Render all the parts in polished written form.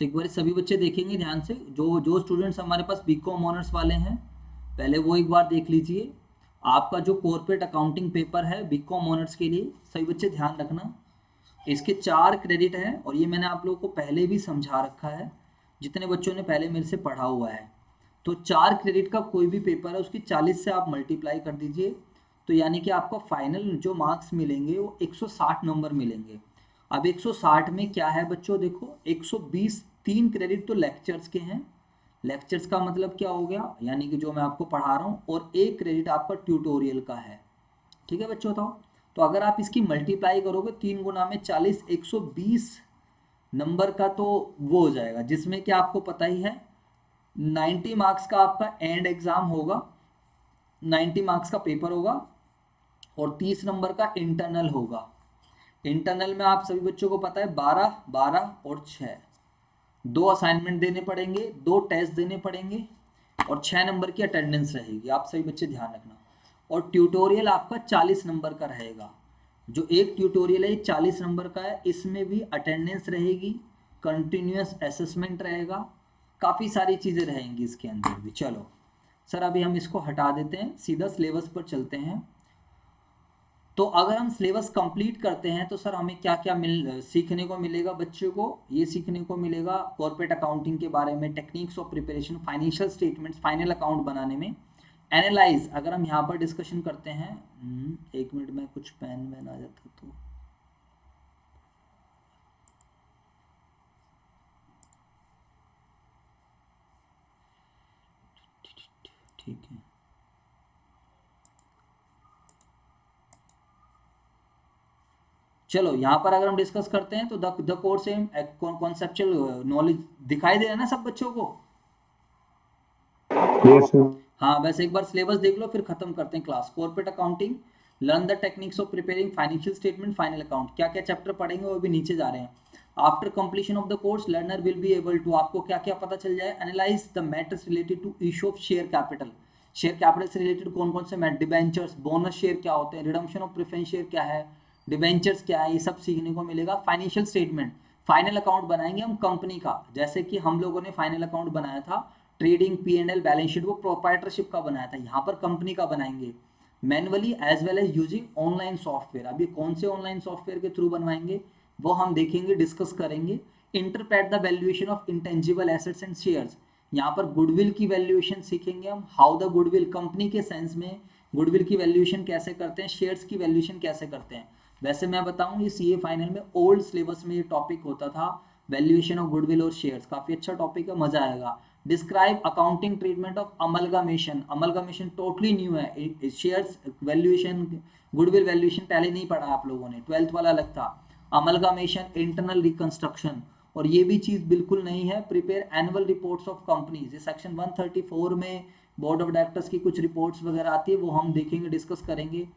तो एक बार सभी बच्चे देखेंगे ध्यान से, जो जो स्टूडेंट्स हमारे पास बीकॉम ऑनर्स वाले हैं पहले वो एक बार देख लीजिए। आपका जो कॉर्पोरेट अकाउंटिंग पेपर है बीकॉम ऑनर्स के लिए, सभी बच्चे ध्यान रखना, इसके 4 क्रेडिट हैं और ये मैंने आप लोगों को पहले भी समझा रखा है, जितने बच्चों ने पहले मेरे से पढ़ा हुआ है। तो 4 क्रेडिट का कोई भी पेपर है उसकी 40 से आप मल्टीप्लाई कर दीजिए, तो यानी कि आपको फाइनल जो मार्क्स मिलेंगे वो 160 नंबर मिलेंगे। अब 160 में क्या है बच्चों, देखो 120 3 क्रेडिट तो लेक्चर्स के हैं, लेक्चर्स का मतलब क्या हो गया, यानी कि जो मैं आपको पढ़ा रहा हूँ, और 1 क्रेडिट आपका ट्यूटोरियल का है। ठीक है बच्चों, बताओ। तो अगर आप इसकी मल्टीप्लाई करोगे 3 गुना में 40, 120 नंबर का तो वो हो जाएगा, जिसमें कि आपको पता ही है 90 मार्क्स का आपका एंड एग्जाम होगा, 90 मार्क्स का पेपर होगा और 30 नंबर का इंटरनल होगा। इंटरनल में आप सभी बच्चों को पता है 12, 12 और 6, 2 असाइनमेंट देने पड़ेंगे, 2 टेस्ट देने पड़ेंगे और 6 नंबर की अटेंडेंस रहेगी, आप सभी बच्चे ध्यान रखना। और ट्यूटोरियल आपका 40 नंबर का रहेगा, जो एक ट्यूटोरियल है 40 नंबर का है, इसमें भी अटेंडेंस रहेगी, कंटिन्यूअस असेसमेंट रहेगा, काफ़ी सारी चीज़ें रहेंगी इसके अंदर भी। चलो सर अभी हम इसको हटा देते हैं, सीधा सिलेबस पर चलते हैं। तो अगर हम सिलेबस कंप्लीट करते हैं तो सर हमें क्या क्या सीखने को मिलेगा बच्चों को, ये सीखने को मिलेगा कॉर्पोरेट अकाउंटिंग के बारे में, techniques of preparation, financial statements, final account बनाने में, एनालाइज अगर हम यहाँ पर डिस्कशन करते हैं। एक मिनट में कुछ पेन वैन आ जाता तो ठीक है। चलो यहाँ पर अगर हम डिस्कस करते हैं तो the course aim conceptual knowledge दिखाई दे रहा है ना सब बच्चों को? Yes sir. हाँ, वैसे एक बार सिलेबस देख लो फिर खत्म करते हैं class. Corporate accounting, learn the techniques of preparing financial statement, final account, क्या क्या चैप्टर पढ़ेंगे वो भी नीचे जा रहे हैं। After completion of the course learner will be able to, आपको क्या क्या पता चल जाए, analyse the matters related to issue of share capital, share capital से रिलेटेड कौन कौन से मैटर, डिबेंचर्स, बोनस शेयर क्या होते हैं, रिडम्पशन ऑफ प्रेफरेंस शेयर क्या है, डिबेंचर्स क्या है, ये सब सीखने को मिलेगा। फाइनेंशियल स्टेटमेंट, फाइनल अकाउंट बनाएंगे हम कंपनी का, जैसे कि हम लोगों ने फाइनल अकाउंट बनाया था ट्रेडिंग P&L बैलेंस शीट, वो प्रोप्राइटरशिप का बनाया था, यहाँ पर कंपनी का बनाएंगे manually as well as using online software. अब ये कौन से ऑनलाइन सॉफ्टवेयर के थ्रू बनवाएंगे वो हम देखेंगे, डिस्कस करेंगे। Interpret the valuation of intangible assets and shares, यहाँ पर गुडविल की वैल्यूएशन सीखेंगे हम, हाउ द गुडविल कंपनी के सेंस में गुडविल की वैल्यूएशन कैसे करते हैं, शेयर्स की वैल्यूएशन कैसे करते हैं। वैसे मैं बताऊं ये सीए फाइनल में ओल्ड सिलेबस में ये टॉपिक होता था, वैल्यूएशन ऑफ गुडविल और शेयर्स, काफी अच्छा टॉपिक है, मजा आएगा। Describe accounting treatment of amalgamation, amalgamation totally new है, शेयर्स वैल्यूएशन, गुडविल वैल्यूएशन पहले नहीं पढ़ा आप लोगों ने, 12th वाला अलग था। अमलगामेशन, इंटरनल रिकंस्ट्रक्शन, और ये भी चीज बिल्कुल नहीं है। Prepare annual reports of companies, ये सेक्शन 134 में बोर्ड ऑफ डायरेक्टर्स की कुछ रिपोर्ट्स वगैरह आती है, वो हम देखेंगे, डिस्कस करेंगे।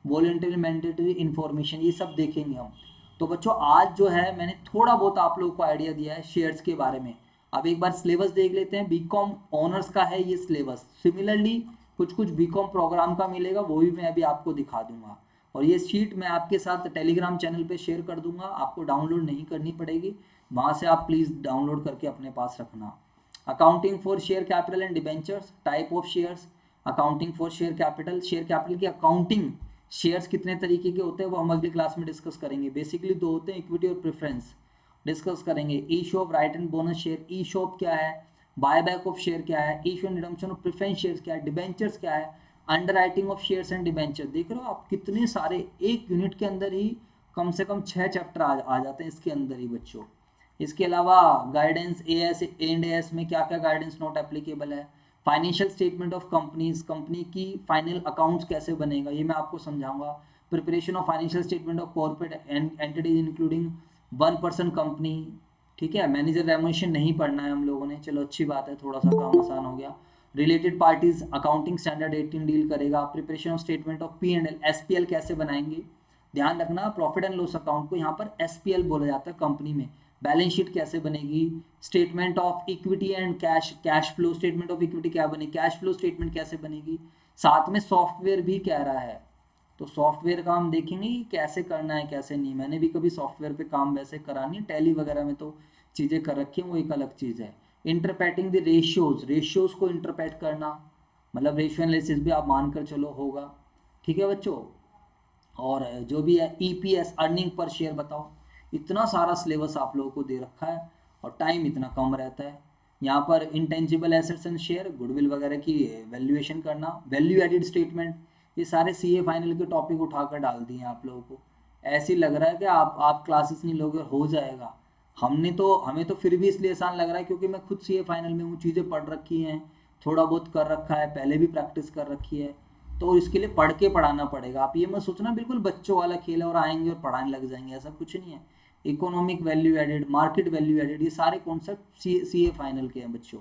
वॉलंटरी मैंडेटरी इन्फॉर्मेशन, ये सब देखेंगे हम। तो बच्चों आज जो है मैंने थोड़ा बहुत आप लोगों को आइडिया दिया है शेयर्स के बारे में। अब एक बार सिलेबस देख लेते हैं, बीकॉम ऑनर्स का है ये सिलेबस। सिमिलरली कुछ कुछ बीकॉम प्रोग्राम का मिलेगा, वो भी मैं अभी आपको दिखा दूंगा, और ये शीट मैं आपके साथ टेलीग्राम चैनल पे शेयर कर दूंगा, आपको डाउनलोड नहीं करनी पड़ेगी, वहां से आप प्लीज डाउनलोड करके अपने पास रखना। Accounting for share capital and debentures, type of shares, accounting for share capital, share capital की अकाउंटिंग, शेयर्स कितने तरीके के होते हैं वो हम अगली क्लास में डिस्कस करेंगे। बेसिकली 2 होते हैं, इक्विटी और प्रेफरेंस, डिस्कस करेंगे। ESOP right and bonus share, ESOP क्या है, बाय बैक ऑफ शेयर क्या है, issue and redemption of preference shares क्या है, डिबेंचर्स क्या है, underwriting of shares and debenture. देख रहे हो आप कितने सारे, एक यूनिट के अंदर ही कम से कम 6 चैप्टर आ जाते हैं इसके अंदर ही बच्चों। इसके अलावा गाइडेंस एएस एंड एएस में क्या क्या गाइडेंस नोट एप्लीकेबल है, financial statement of companies, company की फाइनल अकाउंट्स कैसे बनेगा ये मैं आपको समझाऊंगा। Preparation of financial statement of corporate entities including 1% company, ठीक है। मैनेजर रेमुनेशन नहीं पढ़ना है हम लोगों ने, चलो अच्छी बात है, थोड़ा सा काम आसान हो गया। Related parties accounting standard 18 deal करेगा। Preparation of statement of P&L, SPL कैसे बनाएंगे, ध्यान रखना प्रॉफिट एंड लॉस अकाउंट को यहाँ पर एसपीएल बोला जाता है कंपनी में। बैलेंस शीट कैसे बनेगी, statement of equity and cash, cash flow statement of equity क्या बनेगी, कैश फ्लो स्टेटमेंट कैसे बनेगी। साथ में सॉफ्टवेयर भी कह रहा है, तो सॉफ्टवेयर का हम देखेंगे कि कैसे करना है कैसे नहीं। मैंने भी कभी सॉफ्टवेयर पे काम वैसे करा नहीं, टैली वगैरह में तो चीज़ें कर रखी हैं, वो एक अलग चीज़ है। इंटरप्रेटिंग द रेशियोज, रेशियोज को इंटरप्रेट करना, मतलब रेशियो एनालिसिस भी आप मान कर चलो होगा, ठीक है बच्चों। और जो भी है ईपीएस, अर्निंग पर शेयर बताओ। इतना सारा सिलेबस आप लोगों को दे रखा है और टाइम इतना कम रहता है। यहाँ पर intangible assets and share, goodwill वगैरह की वैल्यूएशन करना, वैल्यू एडिड स्टेटमेंट, ये सारे सीए फाइनल के टॉपिक उठाकर डाल दिए हैं आप लोगों को। ऐसे ही लग रहा है कि आप क्लासेस नहीं लोगे और हो जाएगा। हमें तो फिर भी इसलिए आसान लग रहा है क्योंकि मैं खुद सीए फाइनल में हूँ, चीज़ें पढ़ रखी हैं, थोड़ा बहुत कर रखा है, पहले भी प्रैक्टिस कर रखी है। तो इसके लिए पढ़ के पढ़ाना पड़ेगा। आप ये मत सोचना बिल्कुल बच्चों वाला खेल है और आएंगे और पढ़ाने लग जाएंगे, ऐसा कुछ नहीं है। Economic value added, market value added, ये सारे कॉन्सेप्ट सीए फाइनल के हैं बच्चों।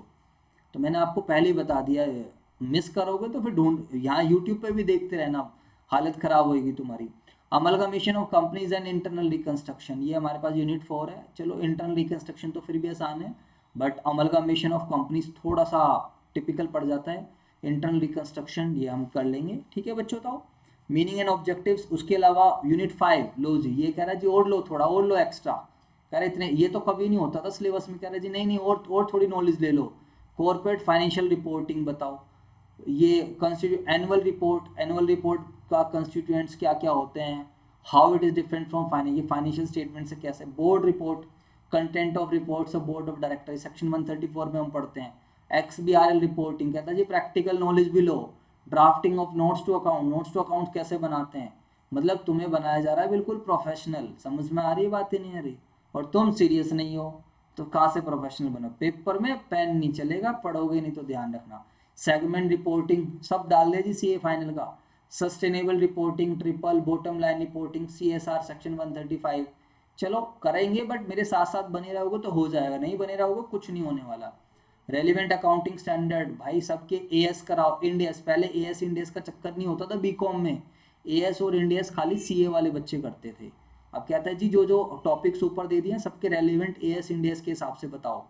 तो मैंने आपको पहले ही बता दिया है, मिस करोगे तो फिर ढूंढ, यहाँ यूट्यूब पे भी देखते रहना, हालत खराब होगी तुम्हारी। Amalgamation of companies and internal reconstruction, ये हमारे पास यूनिट 4 है। चलो इंटरनल रिकंस्ट्रक्शन तो फिर भी आसान है, बट अमलगमेशन ऑफ कंपनीज थोड़ा सा टिपिकल पड़ जाता है। इंटरनल रिकंस्ट्रक्शन ये हम कर लेंगे, ठीक है बच्चों। तो मीनिंग एंड ऑब्जेक्टिव्स, उसके अलावा यूनिट 5 लो जी, ये कह रहा है जी और लो, थोड़ा और लो एक्स्ट्रा, कह रहे इतने, ये तो कभी नहीं होता था सिलेबस में, कह रहे जी नहीं नहीं और थोड़ी नॉलेज ले लो। कॉर्पोरेट फाइनेंशियल रिपोर्टिंग बताओ, ये एनुअल रिपोर्ट का कंस्टिट्यूएंट्स क्या क्या होते हैं, how it is different from finance, ये फाइनेंशियल स्टेटमेंट से कैसे, board report, content of reports of board of director, section 134 में हम पढ़ते हैं। XBRL रिपोर्टिंग कहता है जी प्रैक्टिकल नॉलेज भी लो। Drafting of notes to account, notes to account कैसे बनाते हैं, मतलब तुम्हें बनाया जा रहा है बिल्कुल प्रोफेशनल, समझ में आ रही है बात ही नहीं आ रही, और तुम सीरियस नहीं हो तो कहाँ से प्रोफेशनल बनो। पेपर में पेन नहीं चलेगा, पढ़ोगे नहीं तो ध्यान रखना। सेगमेंट रिपोर्टिंग सब डाल दे जी सीए फाइनल का। Sustainable reporting, triple bottom line reporting, CSR section 135, चलो करेंगे, बट मेरे साथ साथ बने रहोगे तो हो जाएगा, नहीं बने रहोगे कुछ नहीं होने वाला। रेलिवेंट अकाउंटिंग स्टैंडर्ड, भाई सबके एएस कराओ, इंडियस, पहले एएस इंडियस का चक्कर नहीं होता था बीकॉम में, एएस और इंडियस खाली सीए वाले बच्चे करते थे। अब कहता है जी जो जो टॉपिक्स ऊपर दे दिए सबके रेलिवेंट एएस इंडियस के हिसाब से बताओ।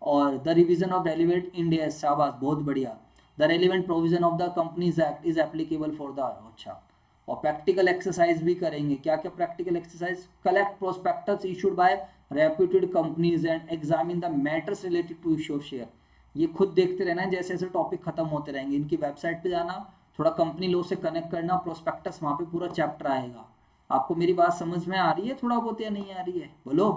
और the revision of relevant Ind AS, शाबाश बहुत बढ़िया। The relevant provision of the Companies Act is applicable for the, अच्छा। और प्रैक्टिकल एक्सरसाइज भी करेंगे, क्या क्या practical exercise, collect prospectus issued by reputed companies and examine the matters related to issue of share. ये खुद देखते रहना है, जैसे जैसे टॉपिक खत्म होते रहेंगे, इनकी वेबसाइट पे जाना, थोड़ा कंपनी लॉ से कनेक्ट करना, प्रोस्पेक्टस वहाँ पे पूरा चैप्टर आएगा। आपको मेरी बात समझ में आ रही है थोड़ा बहुत या नहीं आ रही है, बोलो।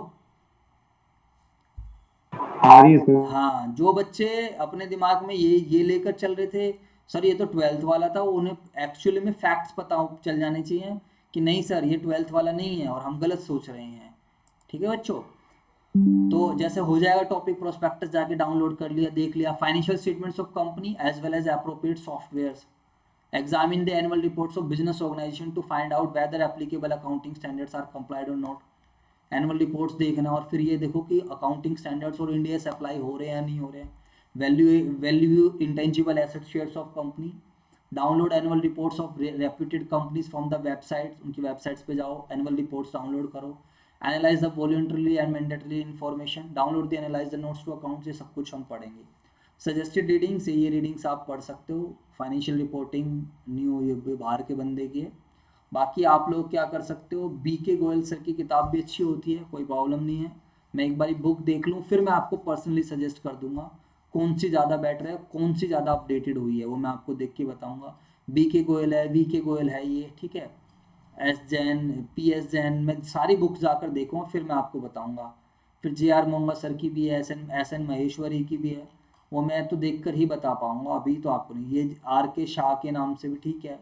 आ रही है सर। हाँ, जो बच्चे अपने दिमाग में ये लेकर चल रहे थे सर ये तो 12th वाला था, उन्हें एक्चुअली में फैक्ट्स पता चल जाने चाहिए कि नहीं सर ये 12th वाला नहीं है और हम गलत सोच रहे हैं, ठीक है बच्चों। तो जैसे हो जाएगा टॉपिक, प्रोस्पेक्टस जाके डाउनलोड कर लिया, देख लिया, financial statements of company as well as appropriate softwares, examine the annual reports of business organization to find out whether applicable accounting standards are complied or not। Annual reports देखना और फिर ये देखो कि अकाउंटिंग स्टैंडर्ड्स और India से apply हो रहे हैं या नहीं हो रहे हैं। Value intangible asset shares of company, download annual reports of reputed companies from the website, उनकी वेबसाइट्स पे जाओ, एनुअल रिपोर्ट्स डाउनलोड करो। Analyse the voluntary and mandatory information, download the analyse the notes to account, ये सब कुछ हम पढ़ेंगे। Suggested reading से ये रीडिंग्स आप पढ़ सकते हो, फाइनेंशियल रिपोर्टिंग न्यू ये बाहर के बंदे की है। बाकी आप लोग क्या कर सकते हो, BK गोयल सर की किताब भी अच्छी होती है, कोई प्रॉब्लम नहीं है। मैं एक बारी बुक देख लूँ फिर मैं आपको पर्सनली सजेस्ट कर दूंगा कौन सी ज़्यादा बेटर है, कौन सी ज़्यादा अपडेटेड हुई है, वो मैं आपको देख के बताऊंगा। BK गोयल है, VK गोयल है ये, ठीक है। एस जैन, PS जैन, मैं सारी बुक्स जाकर देखूँगा फिर मैं आपको बताऊँगा। फिर JR मोंगा सर की भी है, एस एन महेश्वरी की भी है, वो मैं तो देख कर ही बता पाऊँगा, अभी तो आपको नहीं। ये RK शाह के नाम से भी ठीक है,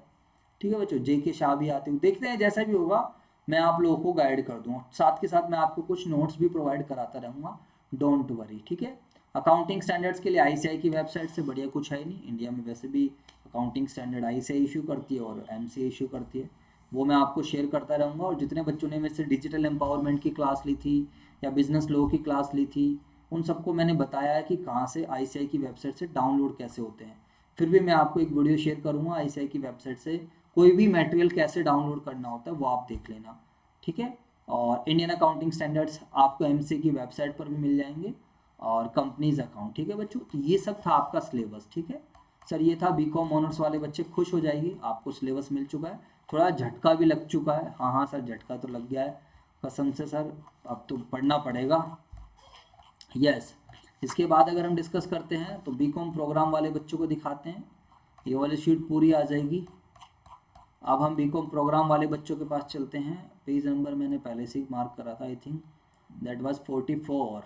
ठीक है बच्चों, JK शाह भी आते हो, देखते हैं जैसा भी होगा मैं आप लोगों को गाइड कर दूंगा, साथ के साथ मैं आपको कुछ नोट्स भी प्रोवाइड कराता रहूँगा, डोंट वरी, ठीक है। अकाउंटिंग स्टैंडर्ड्स के लिए ICAI की वेबसाइट से बढ़िया कुछ है नहीं, इंडिया में वैसे भी अकाउंटिंग स्टैंडर्ड ICAI इशू करती है और MCA इशू करती है, वो मैं आपको शेयर करता रहूँगा। और जितने बच्चों ने मेरे से डिजिटल एम्पावरमेंट की क्लास ली थी या बिजनेस लॉ की क्लास ली थी, उन सबको मैंने बताया है कि कहाँ से ICAI की वेबसाइट से डाउनलोड कैसे होते हैं। फिर भी मैं आपको एक वीडियो शेयर करूँगा ICAI की वेबसाइट से कोई भी मटेरियल कैसे डाउनलोड करना होता है वो आप देख लेना, ठीक है। और इंडियन अकाउंटिंग स्टैंडर्ड्स आपको MCA की वेबसाइट पर भी मिल जाएंगे, और कंपनीज अकाउंट, ठीक है बच्चों। तो ये सब था आपका सिलेबस, ठीक है। सर ये था BCom ऑनर्स वाले बच्चे खुश हो जाइए, आपको सिलेबस मिल चुका है। थोड़ा झटका भी लग चुका है। हाँ हाँ सर, झटका तो लग गया है कसम से सर, अब तो पढ़ना पड़ेगा। यस, इसके बाद अगर हम डिस्कस करते हैं तो बीकॉम प्रोग्राम वाले बच्चों को दिखाते हैं, ये वाली शीट पूरी आ जाएगी। अब हम बीकॉम प्रोग्राम वाले बच्चों के पास चलते हैं। पेज नंबर मैंने पहले से ही मार्क करा था, आई थिंक दैट वाज 44।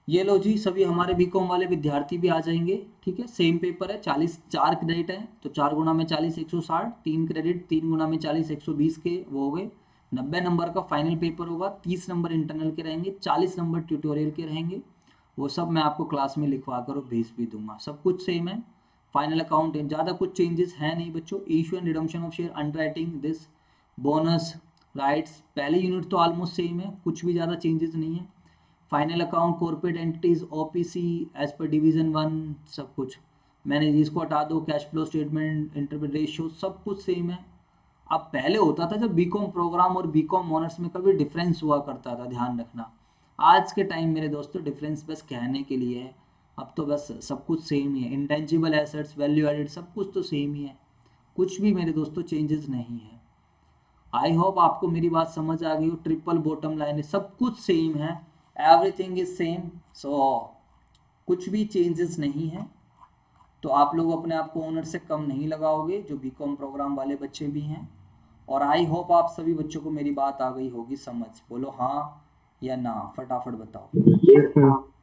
ये लो जी, सभी हमारे बीकॉम वाले विद्यार्थी भी आ जाएंगे। ठीक है, सेम पेपर है, 40 4 क्रेडिट है तो 4 गुना में 40 160, 3 क्रेडिट 3 गुना में 40 120 के वो हो गए। 90 नंबर का फाइनल पेपर होगा, 30 नंबर इंटरनल के रहेंगे, 40 नंबर ट्यूटोरियल के रहेंगे। वो सब मैं आपको क्लास में लिखवा कर भेज भी दूंगा, सब कुछ सेम है। फाइनल अकाउंट ज़्यादा कुछ चेंजेस है नहीं बच्चों। Issue and redemption of share, underwriting this, bonus rights, पहले यूनिट तो ऑलमोस्ट सेम है, कुछ भी ज़्यादा चेंजेस नहीं है। Final account, corporate entities, OPC as per division 1, सब कुछ मैंने इसको हटा दो, cash flow statement, interpret ratio, सब कुछ सेम है। अब पहले होता था जब बीकॉम प्रोग्राम और बीकॉम ऑनर्स में कभी डिफरेंस हुआ करता था, ध्यान रखना। आज के टाइम मेरे दोस्तों डिफरेंस बस कहने के लिए है, अब तो बस सब कुछ सेम ही है। इंटेंजिबल एसेट्स, वैल्यू एडेड, सब कुछ तो सेम ही है, कुछ भी मेरे दोस्तों चेंजेस नहीं है। आई होप आपको मेरी बात समझ आ गई हो। ट्रिपल बॉटम लाइन है, सब कुछ सेम है, एवरीथिंग इज सेम, सो कुछ भी चेंजेस नहीं है। तो आप लोग अपने आप को ओनर से कम नहीं लगाओगे, जो बीकॉम प्रोग्राम वाले बच्चे भी हैं। और आई होप आप सभी बच्चों को मेरी बात आ गई होगी समझ। बोलो हाँ या ना, फटाफट बताओ।